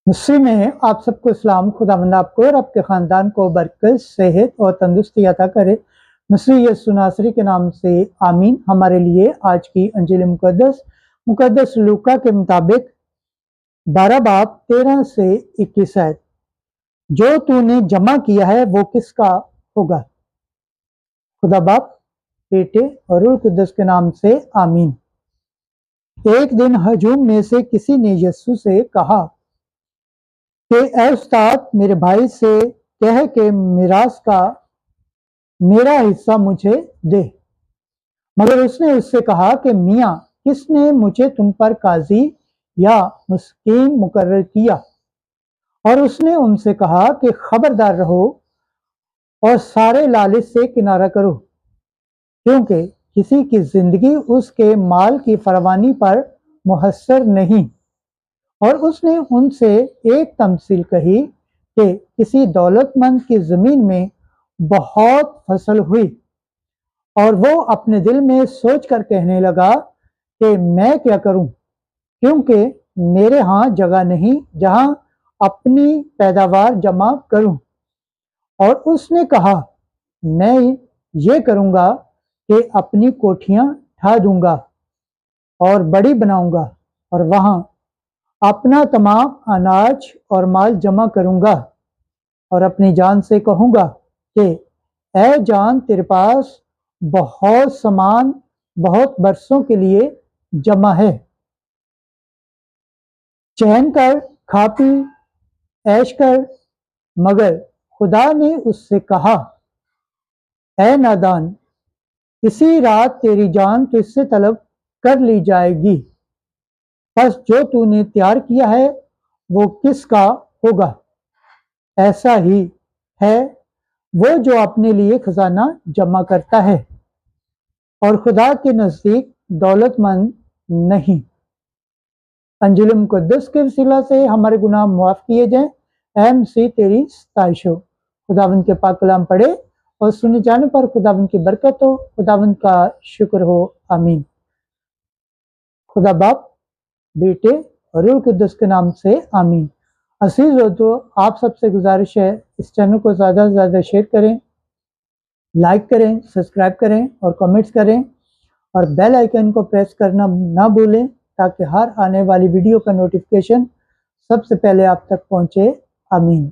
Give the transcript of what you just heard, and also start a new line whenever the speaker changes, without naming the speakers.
मसीह में आप सबको इस्लाम। खुदावंद आपको और आपके ख़ानदान को बरकत, सेहत और तंदुरुस्ती अता करे। मसीह यीशु नासरी के नाम से आमीन। हमारे लिए आज की अंजील मुकद्दस लूका के मुताबिक 12 बाब 13 से 21 है। जो तूने जमा किया है वो किसका होगा। खुदा बाप, बेटे और रूह कुद्दस के नाम से आमीन। एक दिन हजूम में से किसी ने यीशु से कहा कि ऐ उस्ताद, मेरे भाई से कह के मिरास का मेरा हिस्सा मुझे दे। मगर उसने उससे कहा कि मियाँ, किसने मुझे तुम पर काजी या मुस्कीन मुकर्रर किया। और उसने उनसे कहा कि खबरदार रहो और सारे लालच से किनारा करो, क्योंकि किसी की जिंदगी उसके माल की फरवानी पर मुहस्सर नहीं। और उसने उनसे एक तमसील कही कि किसी दौलतमंद की जमीन में बहुत फसल हुई, और वो अपने दिल में सोच कर कहने लगा कि मैं क्या करूं, क्योंकि मेरे यहाँ जगह नहीं जहां अपनी पैदावार जमा करूं। और उसने कहा, मैं ये करूंगा कि अपनी कोठियां ढा दूंगा और बड़ी बनाऊंगा, और वहां अपना तमाम अनाज और माल जमा करूंगा, और अपनी जान से कहूंगा कि ऐ जान, तेरे पास बहुत सामान बहुत बरसों के लिए जमा है। चैन कर, खा पी, ऐश कर। मगर खुदा ने उससे कहा, ऐ नादान, इसी रात तेरी जान तो इससे तलब कर ली जाएगी। बस जो तूने तैयार किया है वो किसका होगा। ऐसा ही है वो जो अपने लिए खजाना जमा करता है और खुदा के नजदीक दौलतमंद नहीं। अंजील मुकद्दस के वसीला से हमारे गुनाह मुआफ किए जाएं। अहम सी तेरी सताइश हो। खुदावंद के पाक कलाम पढ़े और सुने जाने पर खुदावंद की बरकत हो। खुदावंद का शुक्र हो। आमीन। खुदा बाप, बेटे और रूह कुद्दस के नाम से आमीन। असीज हो तो आप सबसे गुजारिश है, इस चैनल को ज़्यादा से ज़्यादा शेयर करें, लाइक करें, सब्सक्राइब करें और कमेंट्स करें, और बेल आइकन को प्रेस करना ना भूलें, ताकि हर आने वाली वीडियो का नोटिफिकेशन सबसे पहले आप तक पहुंचे। आमीन।